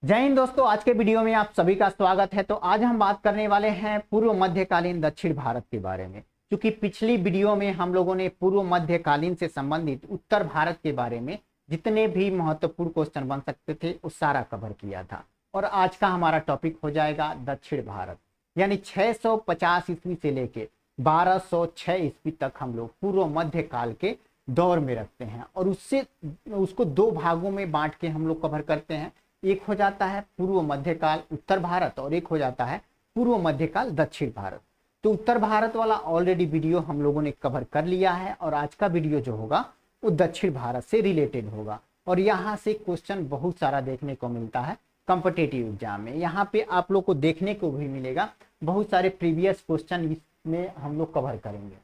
जय हिंद दोस्तों, आज के वीडियो में आप सभी का स्वागत है। तो आज हम बात करने वाले हैं पूर्व मध्यकालीन दक्षिण भारत के बारे में। क्योंकि पिछली वीडियो में हम लोगों ने पूर्व मध्यकालीन से संबंधित उत्तर भारत के बारे में जितने भी महत्वपूर्ण क्वेश्चन बन सकते थे वो सारा कवर किया था। और आज का हमारा टॉपिक हो जाएगा दक्षिण भारत, यानी 650 ईस्वी से लेके 1206 ईस्वी तक हम लोग पूर्व मध्यकाल के दौर में रखते हैं। और उसको दो भागों में बांट के हम लोग कवर करते हैं। एक हो जाता है पूर्व मध्यकाल उत्तर भारत और एक हो जाता है पूर्व मध्यकाल दक्षिण भारत। तो उत्तर भारत वाला ऑलरेडी वीडियो हम लोगों ने कवर कर लिया है और आज का वीडियो जो होगा वो दक्षिण भारत से रिलेटेड होगा। और यहाँ से क्वेश्चन बहुत सारा देखने को मिलता है कॉम्पिटिटिव एग्जाम में। यहाँ पे आप लोग को देखने को भी मिलेगा बहुत सारे प्रीवियस क्वेश्चन इसमें हम लोग कवर करेंगे।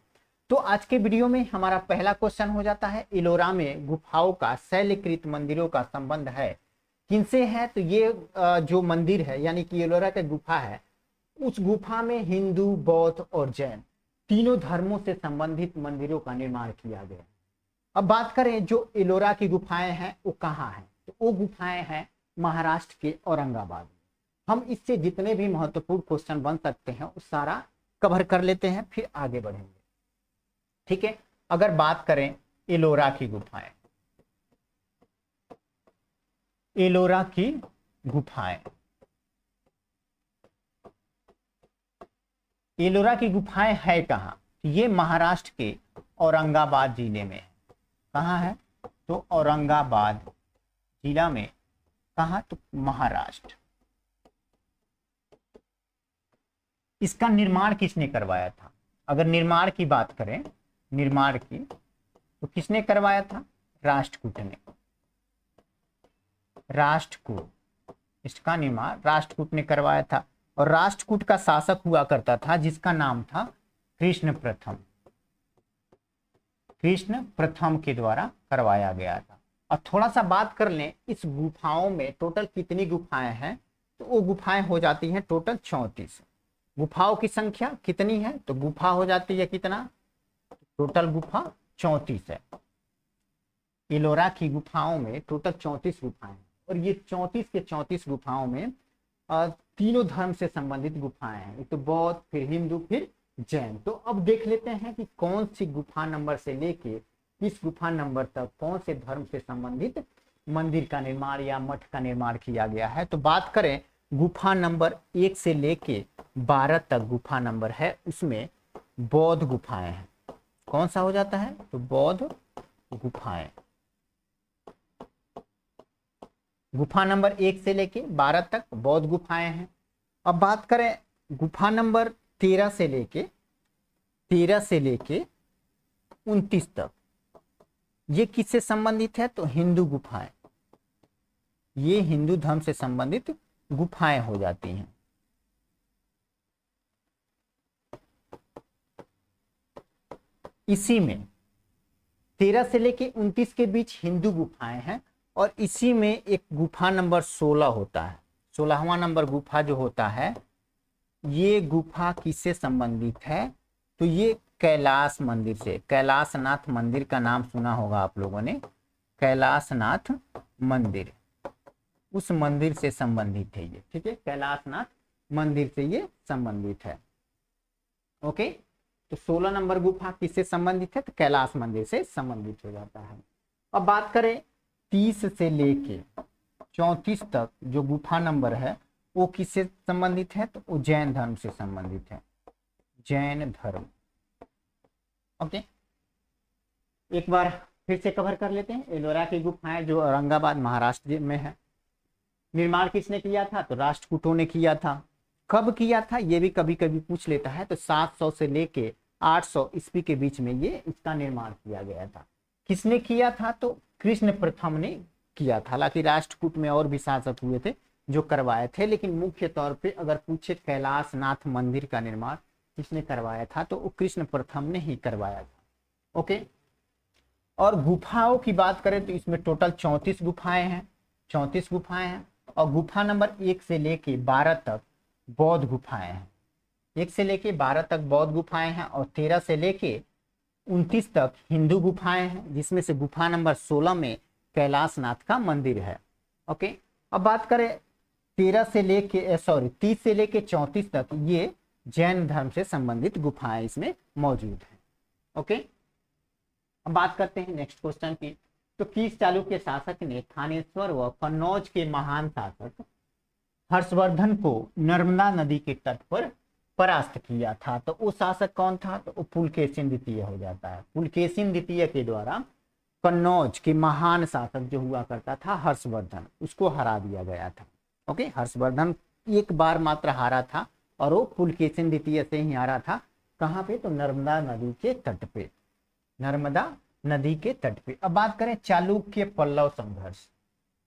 तो आज के वीडियो में हमारा पहला क्वेश्चन हो जाता है, एलोरा में गुफाओं का शैलकृत मंदिरों का संबंध है किनसे है। तो ये जो मंदिर है यानी कि एलोरा का गुफा है, उस गुफा में हिंदू, बौद्ध और जैन तीनों धर्मों से संबंधित मंदिरों का निर्माण किया गया। अब बात करें जो एलोरा की गुफाएं हैं वो कहाँ है, तो वो गुफाएं हैं महाराष्ट्र के औरंगाबाद में। हम इससे जितने भी महत्वपूर्ण क्वेश्चन बन सकते हैं वो सारा कवर कर लेते हैं, फिर आगे बढ़ेंगे। ठीक है, अगर बात करें एलोरा की गुफाएं, एलोरा की गुफाएं, एलोरा की गुफाएं है कहाँ? ये महाराष्ट्र के औरंगाबाद जिले में है। कहाँ है? तो औरंगाबाद जिला में। कहाँ? तो महाराष्ट्र। इसका निर्माण किसने करवाया था? अगर निर्माण की बात करें, निर्माण की, तो किसने करवाया था? राष्ट्रकूट ने। राष्ट्रकूट, इसका निर्माण राष्ट्रकूट ने करवाया था। और राष्ट्रकूट का शासक हुआ करता था जिसका नाम था कृष्ण प्रथम। कृष्ण प्रथम के द्वारा करवाया गया था। और थोड़ा सा बात कर लें इस गुफाओं में टोटल कितनी गुफाएं हैं, तो वो गुफाएं हो जाती हैं टोटल 34। गुफाओं की संख्या कितनी है? तो गुफा हो जाती है कितना? टोटल गुफा 34 है। एलोरा की गुफाओं में टोटल 34 गुफाएं हैं। और ये 34 के 34 गुफाओं में तीनों धर्म से संबंधित गुफाएं हैं। एक तो बौद्ध, फिर हिंदू, फिर जैन। तो अब देख लेते हैं कि कौन सी गुफा नंबर से लेके किस गुफा नंबर तक कौन से धर्म से संबंधित मंदिर का निर्माण या मठ का निर्माण किया गया है। तो बात करें गुफा नंबर 1 से लेके 12 तक गुफा नंबर है, उसमें बौद्ध गुफाएं हैं। कौन सा हो जाता है? तो बौद्ध गुफाएं। गुफा नंबर 1 से लेके 12 तक बौद्ध गुफाएं हैं। अब बात करें गुफा नंबर 13 से लेके 29 तक, ये किससे संबंधित है? तो हिंदू गुफाएं। ये हिंदू धर्म से संबंधित गुफाएं हो जाती हैं। इसी में 13 से लेके 29 के बीच हिंदू गुफाएं हैं। और इसी में एक गुफा नंबर 16 होता है। 16वां नंबर गुफा जो होता है, ये गुफा किससे संबंधित है? तो ये कैलाश मंदिर से, कैलाशनाथ मंदिर का नाम सुना होगा आप लोगों ने। कैलाशनाथ मंदिर, उस मंदिर से संबंधित है ये। ठीक है, कैलाशनाथ मंदिर से ये संबंधित है। ओके, तो 16 नंबर गुफा किससे संबंधित है? तो कैलाश मंदिर से संबंधित हो जाता है। अब बात करें 30 से लेके 34 तक जो गुफा नंबर है वो किससे संबंधित है? तो वो जैन धर्म से संबंधित है। जैन धर्म। ओके, एक बार फिर से कवर कर लेते हैं। एलोरा की गुफाएं जो औरंगाबाद महाराष्ट्र में है, निर्माण किसने किया था? तो राष्ट्रकूटों ने किया था। कब किया था ये भी कभी कभी पूछ लेता है। तो 700 से लेके 800 ईस्वी के बीच में ये इसका निर्माण किया गया था। किसने किया था? तो कृष्ण प्रथम ने किया था। हालांकि राष्ट्रकूट में और भी शासक हुए थे जो करवाए थे, लेकिन मुख्य तौर पे अगर पूछे कैलाशनाथ मंदिर का निर्माण किसने करवाया था, तो वो कृष्ण प्रथम ने ही करवाया था। ओके, और गुफाओं की बात करें तो इसमें टोटल 34 गुफाएं हैं। 34 गुफाएं हैं। और गुफा नंबर 1 से लेके 12 तक बौद्ध गुफाएं हैं। 1 से लेके 12 तक बौद्ध गुफाएं हैं। और 13 से लेके 29 तक हिंदू गुफाएं हैं, जिसमें से गुफा नंबर 16 में कैलाशनाथ का मंदिर है। ओके, अब बात करें 30 से लेके 34 तक ये जैन धर्म से संबंधित गुफाएं इसमें मौजूद हैं। ओके, अब बात करते हैं नेक्स्ट क्वेश्चन की। तो किस चालुक्य शासक ने थानेश्वर व कन्नौज के महान शासक हर्षवर्धन को नर्मदा नदी के तट पर परास्त किया था? तो वो शासक कौन था? तो वो पुलकेशिन द्वितीय हो जाता है। पुलकेशिन द्वितीय के द्वारा कन्नौज के महान शासक जो हुआ करता था हर्षवर्धन, उसको हरा दिया गया था। ओके, हर्षवर्धन एक बार मात्र हारा था और वो पुलकेशिन द्वितीय से ही हारा था। कहाँ पे? तो नर्मदा नदी के तट पे, नर्मदा नदी के तट पे। अब बात करें चालुक्य पल्लव संघर्ष।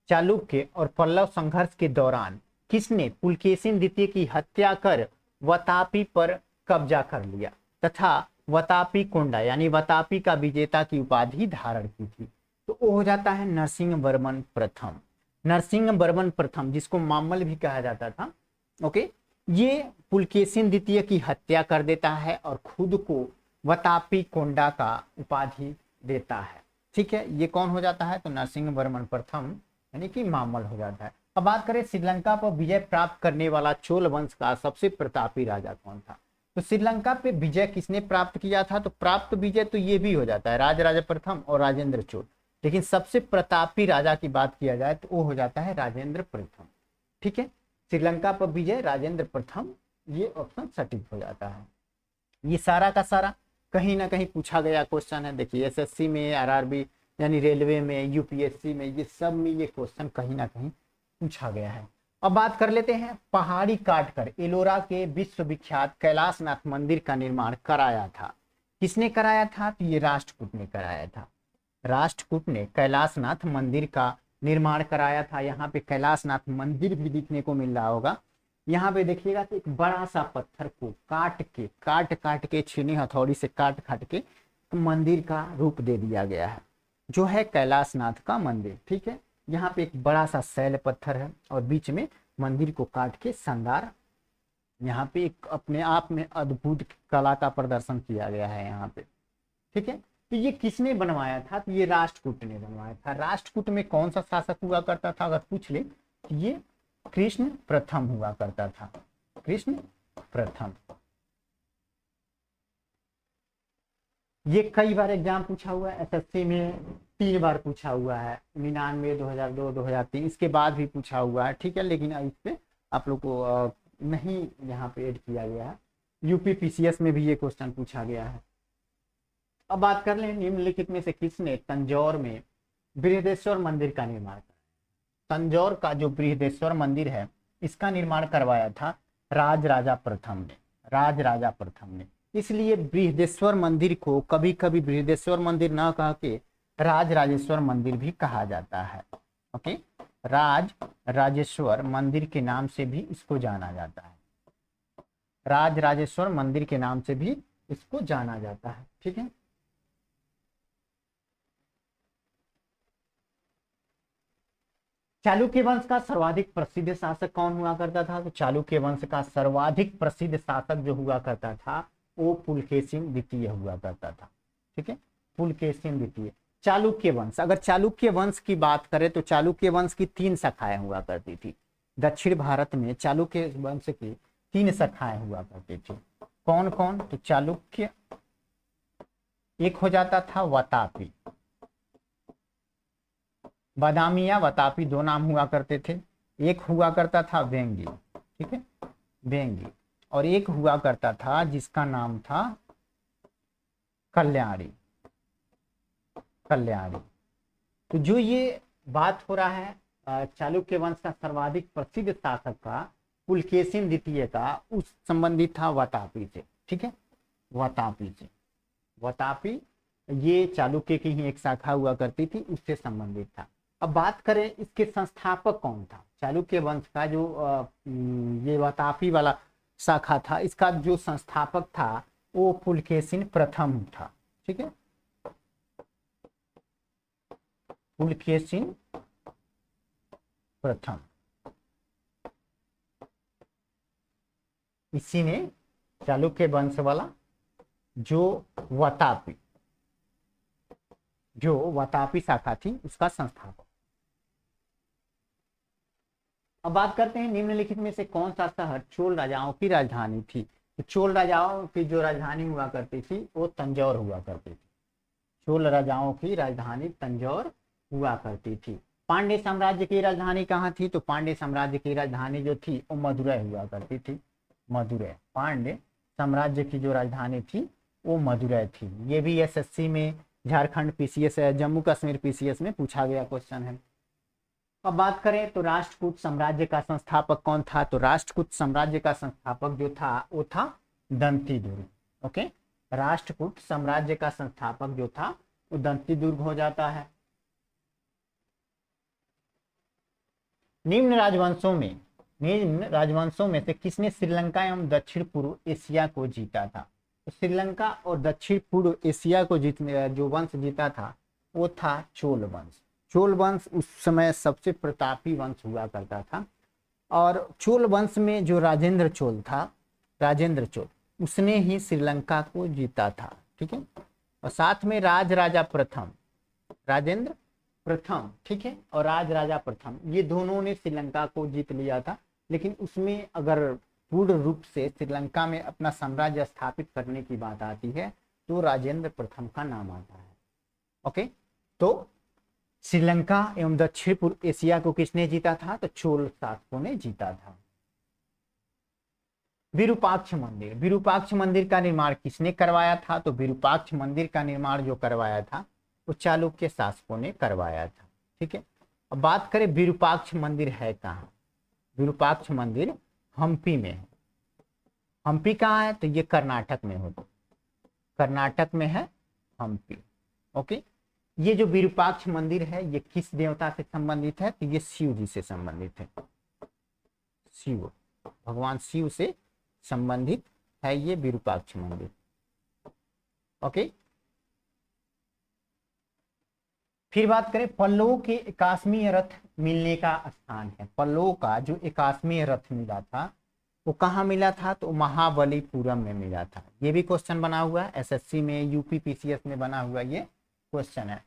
चालुक्य और पल्लव संघर्ष के दौरान किसने पुलकेशिन द्वितीय की हत्या कर वतापी पर कब्जा कर लिया तथा वतापी कोंडा यानी वतापी का विजेता की उपाधि धारण की थी? तो वो हो जाता है नरसिंह वर्मन प्रथम। नरसिंह वर्मन प्रथम, जिसको मामल भी कहा जाता था। ओके, ये पुलकेशिन द्वितीय की हत्या कर देता है और खुद को वतापी कोंडा का उपाधि देता है। ठीक है, ये कौन हो जाता है? तो नरसिंह वर्मन प्रथम यानी कि मामल हो जाता है। अब बात करें श्रीलंका पर विजय प्राप्त करने वाला चोल वंश का सबसे प्रतापी राजा कौन था? तो श्रीलंका पे विजय किसने प्राप्त किया था? तो प्राप्त विजय तो ये भी हो जाता है राजराजा प्रथम और राजेंद्र चोल, लेकिन सबसे प्रतापी राजा की बात किया जाए तो वो हो जाता है राजेंद्र प्रथम। ठीक है, श्रीलंका पर विजय राजेंद्र प्रथम, ये ऑप्शन सटीक हो जाता है। ये सारा का सारा कहीं ना कहीं पूछा गया क्वेश्चन है। देखिए एसएससी में, आरआरबी यानी रेलवे में, यूपीएससी में, ये सब में ये क्वेश्चन कहीं ना कहीं पूछा गया है। अब बात कर लेते हैं, पहाड़ी काटकर एलोरा के विश्वविख्यात कैलाशनाथ मंदिर का निर्माण कराया था? किसने कराया था? तो ये राष्ट्रकूट ने कराया था। राष्ट्रकूट ने कैलाशनाथ मंदिर का निर्माण कराया था। यहाँ पे कैलाशनाथ मंदिर भी दिखने को मिल रहा होगा। यहाँ पे देखिएगा कि एक बड़ा सा पत्थर को काट के छीनी हथौड़ी से काट के मंदिर का रूप दे दिया गया है, जो है कैलाशनाथ का मंदिर। ठीक है, यहाँ पे एक बड़ा सा शैल पत्थर है और बीच में मंदिर को काट के शानदार, यहाँ पे एक अपने आप में अद्भुत कला का प्रदर्शन किया गया है यहाँ पे। ठीक है, तो ये किसने बनवाया था? तो ये राष्ट्रकूट ने बनवाया था। राष्ट्रकूट में कौन सा शासक हुआ करता था? अगर पूछ ले तो ये कृष्ण प्रथम हुआ करता था। कृष्ण प्रथम। ये कई बार एग्जाम पूछा हुआ है, एसएससी में 3 बार पूछा हुआ है, 99, 2002, 2003, इसके बाद भी पूछा हुआ है। ठीक है, लेकिन इस पे आप लोग को नहीं यहाँ पे ऐड किया गया है। यूपी पीसीएस में भी ये क्वेश्चन पूछा गया है। अब बात कर लें निम्नलिखित में से किसने तंजौर में बृहदेश्वर मंदिर का निर्माण किया? तंजौर का जो बृहदेश्वर मंदिर है इसका निर्माण करवाया था राजराजा प्रथम ने। राजराजा प्रथम ने। इसलिए बृहदेश्वर मंदिर को कभी कभी बृहदेश्वर मंदिर ना कह के राजराजेश्वर मंदिर भी कहा जाता है। ओके, राज राजेश्वर मंदिर के नाम से भी इसको जाना जाता है। राजराजेश्वर मंदिर के नाम से भी इसको जाना जाता है। ठीक है, चालुक्य वंश का सर्वाधिक प्रसिद्ध शासक कौन हुआ करता था? तो चालुक्य वंश का सर्वाधिक प्रसिद्ध शासक जो हुआ करता था वो पुलकेशिन द्वितीय हुआ करता था। ठीक है, पुलकेशिन द्वितीय। चालुक्य वंश, अगर चालुक्य वंश की बात करें तो चालुक्य वंश की 3 शाखाएं हुआ करती थी। दक्षिण भारत में चालुक्य वंश की 3 शाखाएं हुआ करती थी। कौन कौन? तो चालुक्य, एक हो जाता था वतापी, बादामिया वतापी 2 नाम हुआ करते थे। एक हुआ करता था वेंगी। ठीक है, वेंगी। और एक हुआ करता था जिसका नाम था कल्याणी। कल्याणी। तो जो ये बात हो रहा है चालुक्य वंश का सर्वाधिक प्रसिद्ध शासक का, पुलकेशिन द्वितीय का, उस संबंधित था वतापी से। ठीक है, वतापी से। वतापी ये चालुक्य की ही एक शाखा हुआ करती थी, उससे संबंधित था। अब बात करें इसके संस्थापक कौन था? चालुक्य वंश का जो ये वतापी वाला शाखा था, इसका जो संस्थापक था वो पुलकेशिन प्रथम था। ठीक है, पुलकेशिन प्रथम। इसी ने चालुक्य वंश वाला जो वतापी शाखा थी उसका संस्थापक। अब बात करते हैं निम्नलिखित में से कौन सा शहर चोल राजाओं की राजधानी थी। तो चोल राजाओं की जो राजधानी हुआ करती थी वो तंजौर हुआ करती थी। चोल राजाओं की राजधानी तंजौर हुआ करती थी। पांड्य साम्राज्य की राजधानी कहाँ थी? तो पांड्य साम्राज्य की राजधानी जो थी वो मदुरै हुआ करती थी। मदुरै, पांड्य साम्राज्य की जो राजधानी थी वो मदुरै थी। ये भी एसएससी में, झारखंड पीसीएस, जम्मू कश्मीर पीसीएस में पूछा गया क्वेश्चन है। अब बात करें तो राष्ट्रकूट साम्राज्य का संस्थापक कौन था? तो राष्ट्रकूट साम्राज्य का संस्थापक जो था वो था दंतीदुर्ग। ओके, राष्ट्रकूट साम्राज्य का संस्थापक जो था वो दंतीदुर्ग हो जाता है। निम्न राजवंशों में से किसने श्रीलंका एवं दक्षिण पूर्व एशिया को जीता था? तो श्रीलंका और दक्षिण पूर्व एशिया को जीतने जो वंश जीता था वो था चोल वंश। चोल वंश उस समय सबसे प्रतापी वंश हुआ करता था। और चोल वंश में जो राजेंद्र चोल था, राजेंद्र चोल, उसने ही श्रीलंका को जीता था। ठीक है, और साथ में राजराजा प्रथम, राजेंद्र प्रथम, ठीक है, और राजराजा प्रथम, ये दोनों ने श्रीलंका को जीत लिया था। लेकिन उसमें अगर पूर्ण रूप से श्रीलंका में अपना साम्राज्य स्थापित करने की बात आती है तो राजेंद्र प्रथम का नाम आता है। ओके, तो श्रीलंका एवं दक्षिण पूर्व एशिया को किसने जीता था? तो चोल शासकों ने जीता था। विरूपाक्ष मंदिर, विरूपाक्ष मंदिर का निर्माण किसने करवाया था? तो विरूपाक्ष मंदिर का निर्माण जो करवाया था वो चालुक्य शासकों ने करवाया था। ठीक है, अब बात करें विरूपाक्ष मंदिर है कहाँ? विरूपाक्ष मंदिर हम्पी में है। हम्पी कहाँ है? तो ये कर्नाटक में होता, कर्नाटक में है हम्पी। ओके, ये जो विरूपाक्ष मंदिर है ये किस देवता से संबंधित है? तो ये शिव जी से संबंधित है। शिव, भगवान शिव से संबंधित है ये विरूपाक्ष मंदिर। ओके, फिर बात करें पल्लवों के 81वें रथ मिलने का स्थान है। पल्लवों का जो 81वें रथ मिला था वो कहाँ मिला था? तो महाबलीपुरम में मिला था। ये भी क्वेश्चन बना हुआ है एसएससी में, यूपी पीसीएस में बना हुआ ये क्वेश्चन है।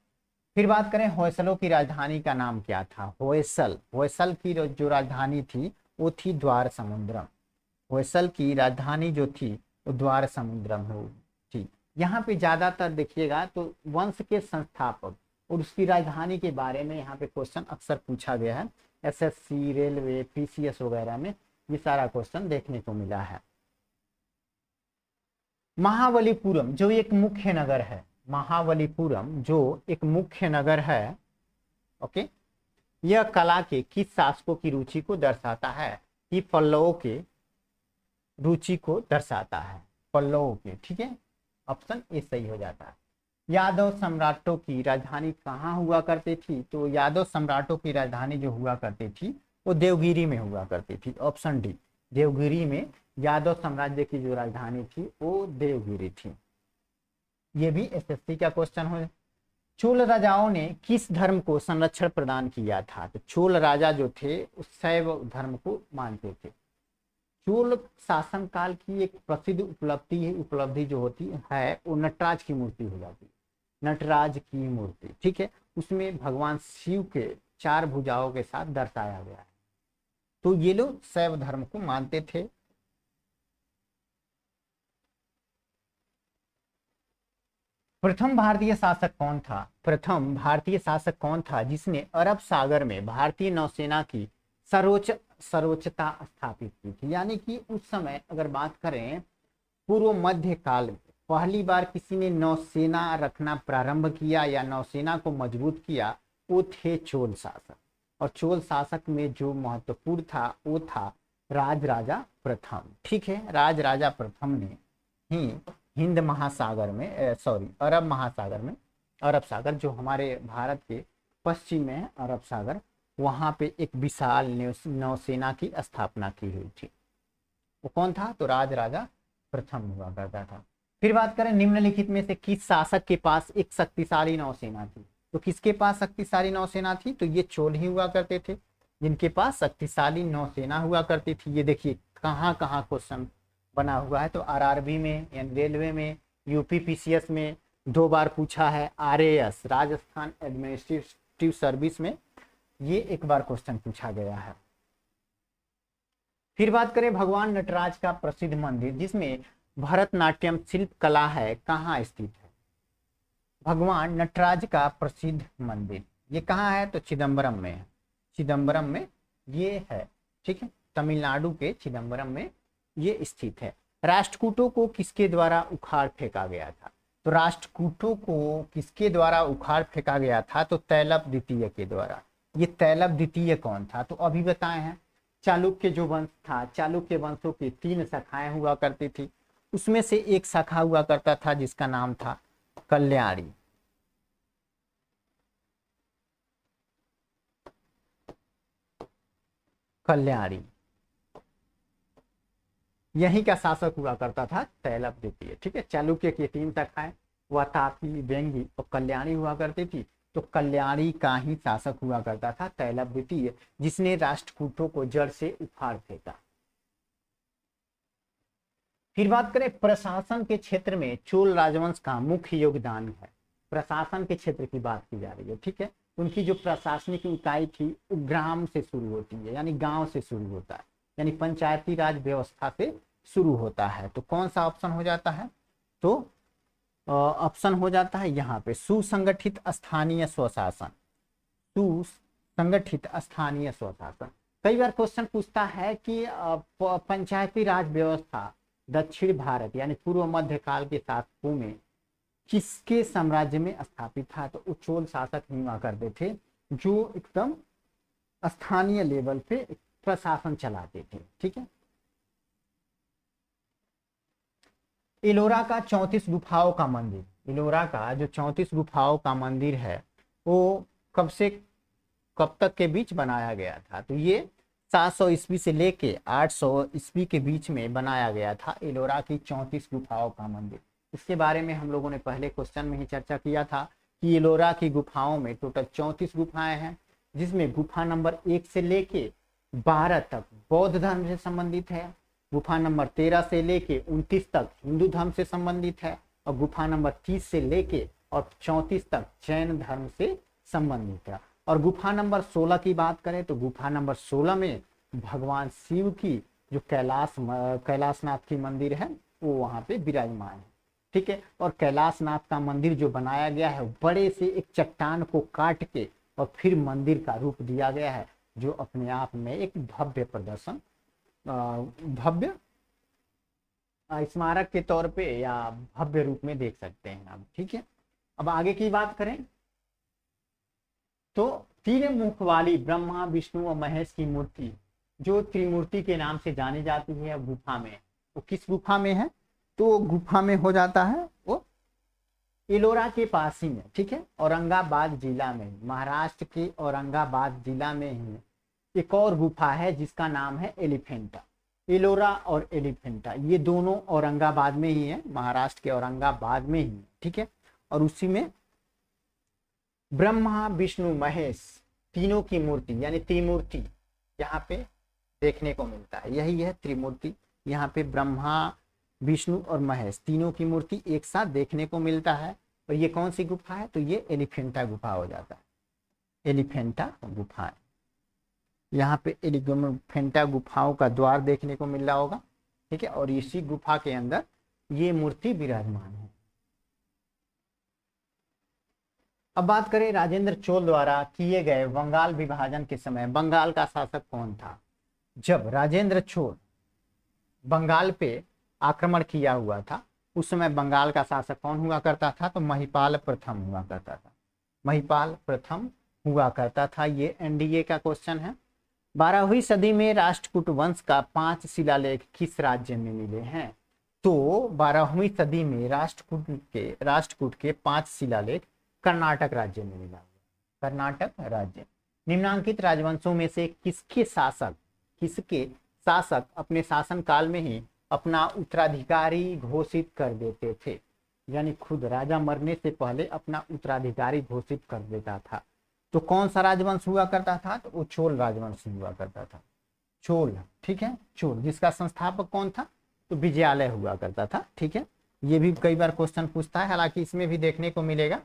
फिर बात करें होयसलों की राजधानी का नाम क्या था? होयसल, होयसल की जो राजधानी थी वो थी द्वार समुद्रम। होयसल की राजधानी जो थी वो द्वार समुद्रम थी। यहाँ पे ज्यादातर देखिएगा तो वंश के संस्थापक और उसकी राजधानी के बारे में यहाँ पे क्वेश्चन अक्सर पूछा गया है। एसएससी, रेलवे, पीसीएस वगैरह में ये सारा क्वेश्चन देखने को मिला है। महाबलीपुरम जो एक मुख्य नगर है, महाबलीपुरम जो एक मुख्य नगर है, ओके, यह कला के किस शासकों की रुचि को दर्शाता है? कि पल्लवों के रुचि को दर्शाता है, पल्लवों के। ठीक है, ऑप्शन ए सही हो जाता है। यादव सम्राटों की राजधानी कहाँ हुआ करती थी? तो यादव सम्राटों की राजधानी जो हुआ करती थी वो देवगिरी में हुआ करती थी। ऑप्शन डी, देवगिरी में यादव साम्राज्य की जो राजधानी थी वो देवगिरी थी। ये भी एसएससी का क्वेश्चन हो। चोल राजाओं ने किस धर्म को संरक्षण प्रदान किया था? तो चोल राजा जो थे उस शैव धर्म को मानते थे। चोल शासन काल की एक प्रसिद्ध उपलब्धि जो होती है वो नटराज की मूर्ति हो जाती है। नटराज की मूर्ति, ठीक है, उसमें भगवान शिव के 4 भुजाओं के साथ दर्शाया गया है। तो ये लोग शैव धर्म को मानते थे। प्रथम भारतीय शासक कौन था? प्रथम भारतीय शासक कौन था जिसने अरब सागर में भारतीय नौसेना की सर्वोच्चता स्थापित की थी? यानी कि उस समय अगर बात करें पूर्व मध्य काल में पहली बार किसी ने नौसेना रखना प्रारंभ किया या नौसेना को मजबूत किया वो थे चोल शासक। और चोल शासक में जो महत्वपूर्ण था वो था राजराजा प्रथम। ठीक है, राजराजा प्रथम ने ही हिंद महासागर में, सॉरी, अरब महासागर में, अरब सागर जो हमारे भारत के पश्चिम में है, अरब सागर, वहां पे एक विशाल नौसेना की स्थापना की हुई थी। वो कौन था? तो राजराजा प्रथम हुआ करता था। फिर बात करें निम्नलिखित में से किस शासक के पास एक शक्तिशाली नौसेना थी? तो किसके पास शक्तिशाली नौसेना थी? तो ये चोल ही हुआ करते थे जिनके पास शक्तिशाली नौसेना हुआ करती थी। ये देखिए कहाँ कहाँ क्वेश्चन बना हुआ है। तो आरआरबी में, रेलवे में, यूपी पीसीएस में 2 बार पूछा है, आरएएस राजस्थान एडमिनिस्ट्रेटिव सर्विस में ये 1 बार क्वेश्चन पूछा गया है। फिर बात करें भगवान नटराज का प्रसिद्ध मंदिर जिसमें भरतनाट्यम शिल्प कला है, कहाँ स्थित है? भगवान नटराज का प्रसिद्ध मंदिर ये कहाँ है? तो चिदम्बरम में है। चिदम्बरम में ये है, ठीक है, तमिलनाडु के चिदम्बरम में ये स्थित है। राष्ट्रकूटों को किसके द्वारा उखाड़ फेंका गया था? तो राष्ट्रकूटों को किसके द्वारा उखाड़ फेंका गया था? तो तैलप द्वितीय के द्वारा। ये तैलप द्वितीय कौन था? तो अभी बताए हैं, चालुक्य जो वंश था, चालुक्य वंशों की 3 शाखाएं हुआ करती थी, उसमें से एक शाखा हुआ करता था जिसका नाम था कल्याणी। कल्याणी यहीं का शासक हुआ करता था तैलप द्वितीय, ठीक है। चालुक्य की 3 शाखाएं वातापी, वेंगी और कल्याणी हुआ करती थी, तो कल्याणी का ही शासक हुआ करता था तैलप द्वितीय, जिसने राष्ट्रकूटों को जड़ से उखाड़ फेंका। फिर बात करें प्रशासन के क्षेत्र में चोल राजवंश का मुख्य योगदान है। प्रशासन के क्षेत्र की बात की जा रही है, ठीक है। उनकी जो प्रशासनिक इकाई थी वो ग्राम से शुरू होती है, यानी गांव से शुरू होता है, यानी पंचायती राज व्यवस्था से शुरू होता है। तो कौन सा ऑप्शन हो जाता है? तो ऑप्शन हो जाता है यहाँ पे सुसंगठित स्थानीय स्वशासन। सुसंगठित स्थानीय स्वशासन। कई बार क्वेश्चन पूछता है कि पंचायती राज व्यवस्था दक्षिण भारत यानी पूर्व मध्य काल के शासकों में किसके साम्राज्य में स्थापित था? तो चोल शासक ही हुआ करते थे जो एकदम स्थानीय लेवल पे प्रशासन चलाते थे, ठीक है। एलोरा का 34 गुफाओं का मंदिर, एलोरा का जो 34 गुफाओं का मंदिर है वो कब से कब तक के बीच बनाया गया था? तो ये 700 ईस्वी से लेके 800 ईस्वी के बीच में बनाया गया था एलोरा की 34 गुफाओं का मंदिर। इसके बारे में हम लोगों ने पहले क्वेश्चन में ही चर्चा किया था कि एलोरा की गुफाओं में टोटल 34 गुफाएं हैं, जिसमें गुफा नंबर 1 से लेके 12 तक बौद्ध धर्म से संबंधित है, गुफा नंबर 13 से लेके 29 तक हिंदू धर्म से संबंधित है, और गुफा नंबर 30 से लेके और 34 तक जैन धर्म से संबंधित है। और गुफा नंबर 16 की बात करें तो गुफा नंबर 16 में भगवान शिव की जो कैलाशनाथ की मंदिर है वो वहां पे विराजमान है, ठीक है। और कैलाशनाथ का मंदिर जो बनाया गया है बड़े से एक चट्टान को काट के और फिर मंदिर का रूप दिया गया है, जो अपने आप में एक भव्य प्रदर्शन, भव्य स्मारक के तौर पे या भव्य रूप में देख सकते हैं आप, ठीक है। अब आगे की बात करें तो 3 मुख वाली ब्रह्मा विष्णु और महेश की मूर्ति जो त्रिमूर्ति के नाम से जानी जाती है गुफा में, वो किस गुफा में है? तो गुफा में हो जाता है वो एलोरा के पास ही में, ठीक है, औरंगाबाद जिला में, महाराष्ट्र के औरंगाबाद जिला में ही एक और गुफा है जिसका नाम है एलिफेंटा। एलोरा और एलिफेंटा ये दोनों औरंगाबाद में ही है, महाराष्ट्र के औरंगाबाद में ही, ठीक है। और उसी में ब्रह्मा विष्णु महेश तीनों की मूर्ति यानी त्रिमूर्ति यहाँ पे देखने को मिलता है, यही है त्रिमूर्ति। यहाँ पे ब्रह्मा विष्णु और महेश तीनों की मूर्ति एक साथ देखने को मिलता है। और ये कौन सी गुफा है? तो ये एलिफेंटा गुफा हो जाता है, एलिफेंटा गुफा। यहाँ पे एलिफेंटा गुफाओं का द्वार देखने को मिल रहा होगा, ठीक है। और इसी गुफा के अंदर ये मूर्ति विराजमान है। अब बात करें राजेंद्र चोल द्वारा किए गए बंगाल विभाजन के समय बंगाल का शासक कौन था? जब राजेंद्र चोल बंगाल पे आक्रमण किया हुआ था उस समय बंगाल का शासक कौन हुआ करता था? तो महिपाल प्रथम हुआ करता था, महिपाल प्रथम हुआ करता था। ये एनडीए का क्वेश्चन है। 12वीं सदी में राष्ट्रकूट वंश का 5 शिलालेख किस राज्य में मिले हैं? तो 12वीं सदी में राष्ट्रकूट के 5 शिलालेख कर्नाटक राज्य में मिला। कर्नाटक राज्य। निम्नांकित राजवंशों में से किसके शासक अपने शासन काल में ही अपना उत्तराधिकारी घोषित कर देते थे, यानी खुद राजा मरने से पहले अपना उत्तराधिकारी घोषित कर देता था। तो कौन सा राजवंश हुआ करता था? तो वो चोल राजवंश हुआ करता था, चोल, ठीक है, चोल। जिसका संस्थापक कौन था? तो विजयालय हुआ करता था, ठीक है। ये भी कई बार क्वेश्चन पूछता है, हालांकि इसमें भी देखने को मिलेगा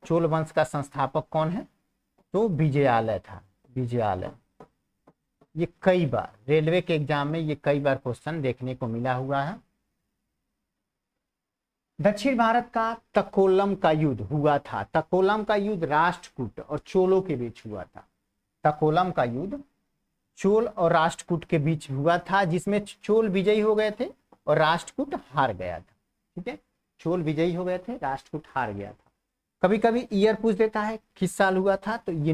चोल वंश का संस्थापक कौन है? तो विजयालय था, विजयालय। ये कई बार रेलवे के एग्जाम में ये कई बार क्वेश्चन देखने को मिला हुआ है। दक्षिण भारत का तकोलम का युद्ध हुआ था। तकोलम का युद्ध राष्ट्रकूट और चोलों के बीच हुआ था। तकोलम का युद्ध चोल और राष्ट्रकूट के बीच हुआ था, जिसमें चोल विजयी हो गए थे और राष्ट्रकूट हार गया था। ठीक है, चोल विजयी हो गए थे, राष्ट्रकूट हार गया था। कभी कभी ईयर पूछ देता है किस साल हुआ था, तो ये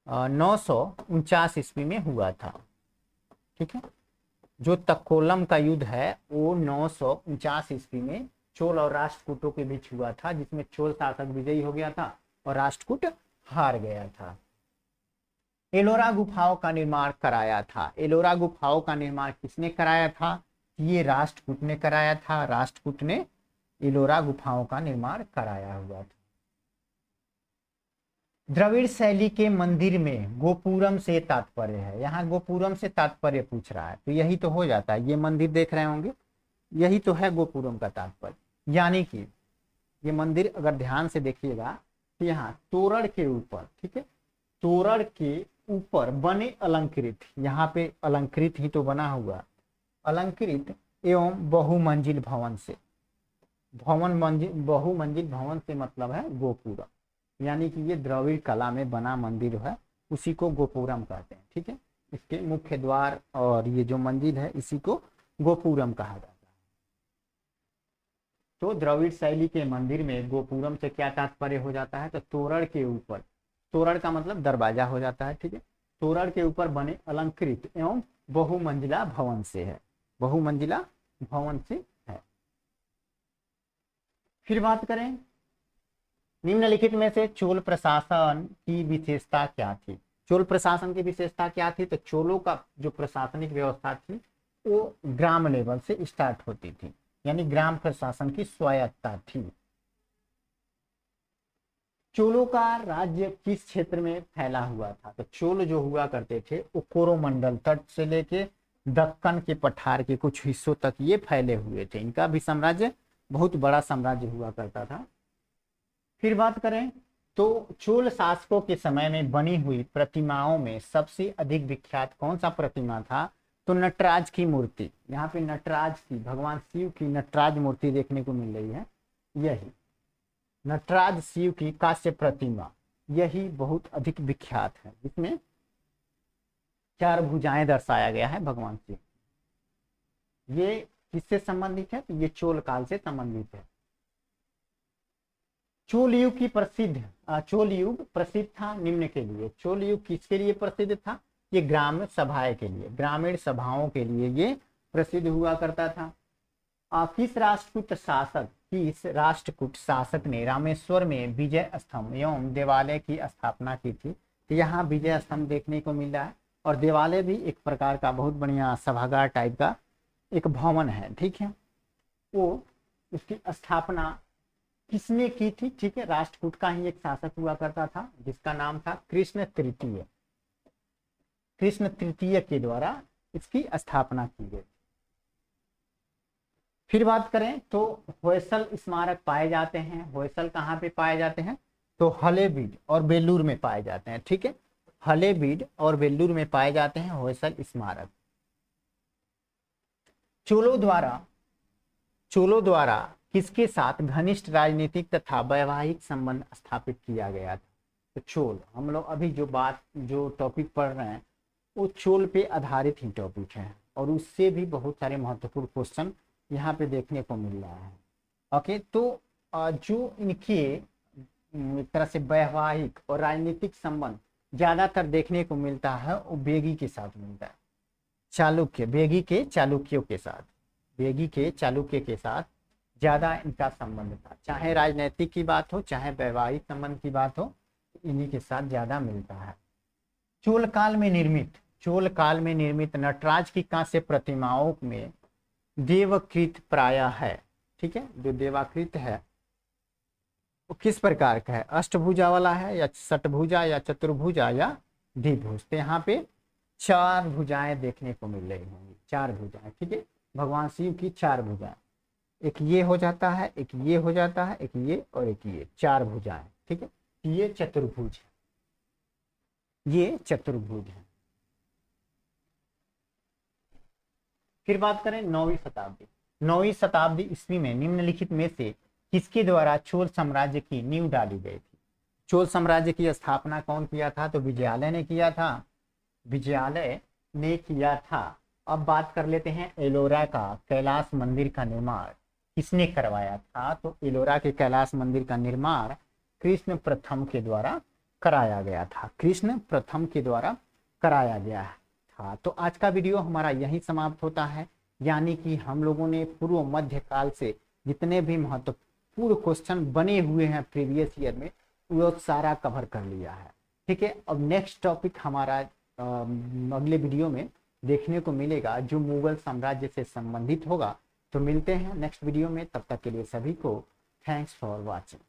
949 ईस्वी में हुआ था। ठीक है, जो तकोलम का युद्ध है वो 949 ईस्वी में चोल और राष्ट्रकूटों के बीच हुआ था, जिसमें चोल शासक विजयी हो गया था और राष्ट्रकूट हार गया था। एलोरा गुफाओं का निर्माण कराया था। एलोरा गुफाओं का निर्माण किसने कराया था? ये राष्ट्रकूट ने कराया था। राष्ट्रकूट ने एलोरा गुफाओं का निर्माण कराया हुआ था। द्रविड़ शैली के मंदिर में गोपुरम से तात्पर्य है। यहाँ गोपुरम से तात्पर्य पूछ रहा है, तो यही तो हो जाता है। ये मंदिर देख रहे होंगे, यही तो है गोपुरम का तात्पर्य। यानी कि ये मंदिर अगर ध्यान से देखिएगा तो यहाँ तोरण के ऊपर, ठीक है, तोरण के ऊपर बने अलंकृत, यहाँ पे अलंकृत ही तो बना हुआ, अलंकृत एवं बहुमंजिल भवन से, बहुमंजिल भवन से मतलब है गोपुरम। यानी कि ये द्रविड़ कला में बना मंदिर है, उसी को गोपुरम कहते हैं। ठीक है, इसके मुख्य द्वार और ये जो मंदिर है इसी को गोपुरम कहा जाता है। तो द्रविड़ शैली के मंदिर में गोपुरम से क्या तात्पर्य हो जाता है? तो तोरण के ऊपर, तोरण का मतलब दरवाजा हो जाता है। ठीक है, तोरण के ऊपर बने अलंकृत एवं बहुमंजिला भवन से है, बहुमंजिला भवन से है। फिर बात करें निम्नलिखित में से चोल प्रशासन की विशेषता क्या थी? चोल प्रशासन की विशेषता क्या थी? तो चोलों का जो प्रशासनिक व्यवस्था थी वो ग्राम लेवल से स्टार्ट होती थी, यानी ग्राम प्रशासन की स्वायत्तता थी। चोलों का राज्य किस क्षेत्र में फैला हुआ था? तो चोल जो हुआ करते थे वो कोरोमंडल तट से लेके दक्कन के पठार के कुछ हिस्सों तक ये फैले हुए थे। इनका भी साम्राज्य बहुत बड़ा साम्राज्य हुआ करता था। फिर बात करें तो चोल शासकों के समय में बनी हुई प्रतिमाओं में सबसे अधिक विख्यात कौन सा प्रतिमा था? तो नटराज की मूर्ति। यहाँ पे नटराज की, भगवान शिव की नटराज मूर्ति देखने को मिल रही है। यही नटराज शिव की कांस्य प्रतिमा, यही बहुत अधिक विख्यात है, जिसमें 4 भुजाएं दर्शाया गया है भगवान शिव। ये किससे संबंधित है? तो ये चोल काल से संबंधित है। चोल युग की चोल युग प्रसिद्ध था निम्न के लिए। चोल युग किसके लिए प्रसिद्ध था? ये ग्राम सभाएं के लिए, ग्रामीण सभाओं के लिए ये प्रसिद्ध हुआ करता था। किस राष्ट्रकूट शासक ने रामेश्वर में विजय स्तंभ एवं देवालय की स्थापना की थी? तो यहाँ विजय स्तंभ देखने को मिल रहा है, और देवालय भी एक प्रकार का बहुत बढ़िया सभागार टाइप का एक भवन है। ठीक है, वो उसकी स्थापना किसने की थी? ठीक है, राष्ट्रकूट का ही एक शासक हुआ करता था जिसका नाम था कृष्ण तृतीय। कृष्ण तृतीय के द्वारा इसकी स्थापना की गई। फिर बात करें तो होयसल स्मारक पाए जाते हैं। होयसल कहाँ पे पाए जाते हैं? तो हलेबीड और बेलूर में पाए जाते हैं। ठीक है, हलेबीड और बेलूर में पाए जाते हैं होयसल स्मारक। चोलों द्वारा किसके साथ घनिष्ठ राजनीतिक तथा वैवाहिक संबंध स्थापित किया गया था? तो चोल, हम लोग अभी जो टॉपिक पढ़ रहे हैं वो चोल पे आधारित ही टॉपिक है, और उससे भी बहुत सारे महत्वपूर्ण क्वेश्चन यहाँ पे देखने को मिल रहा है। ओके, तो जो इनके एक तरह से वैवाहिक और राजनीतिक संबंध ज्यादातर देखने को मिलता है वो बेगी के साथ मिलता है। बेगी के चालुक्य के साथ ज्यादा इनका संबंध था। चाहे राजनीतिक की बात हो चाहे वैवाहिक संबंध की बात हो, इन्हीं के साथ ज्यादा मिलता है। चोल काल में निर्मित नटराज की कांस्य प्रतिमाओं में देवकृत प्राय है। ठीक है, जो देवाकृत है वो किस प्रकार का है? अष्टभुजा वाला है या षटभुजा या चतुर्भुजा या द्विभुज? तो यहाँ पे 4 भुजाएं देखने को मिल रही होंगी, 4 भुजाएं। ठीक है, भगवान शिव की 4 भुजाएं, एक ये हो जाता है, एक ये हो जाता है, एक ये और एक ये, 4 भुजाएं। ठीक है, ये चतुर्भुज है। ये चतुर्भुज है। फिर बात करें 9वीं शताब्दी। 9वीं शताब्दी ईस्वी में निम्नलिखित में से किसके द्वारा चोल साम्राज्य की नींव डाली गई थी? चोल साम्राज्य की स्थापना कौन किया था? तो विजयालय ने किया था, विजयालय ने किया था। अब बात कर लेते हैं एलोरा का कैलाश मंदिर का निर्माण किसने करवाया था? तो एलोरा के कैलाश मंदिर का निर्माण कृष्ण प्रथम के द्वारा कराया गया था, कृष्ण प्रथम के द्वारा कराया गया था। तो आज का वीडियो हमारा यही समाप्त होता है, यानी कि हम लोगों ने पूर्व मध्य काल से जितने भी महत्वपूर्ण क्वेश्चन बने हुए हैं प्रीवियस ईयर में वो सारा कवर कर लिया है। ठीक है, अब नेक्स्ट टॉपिक हमारा अगले वीडियो में देखने को मिलेगा जो मुगल साम्राज्य से संबंधित होगा। तो मिलते हैं नेक्स्ट वीडियो में, तब तक के लिए सभी को थैंक्स फॉर वॉचिंग।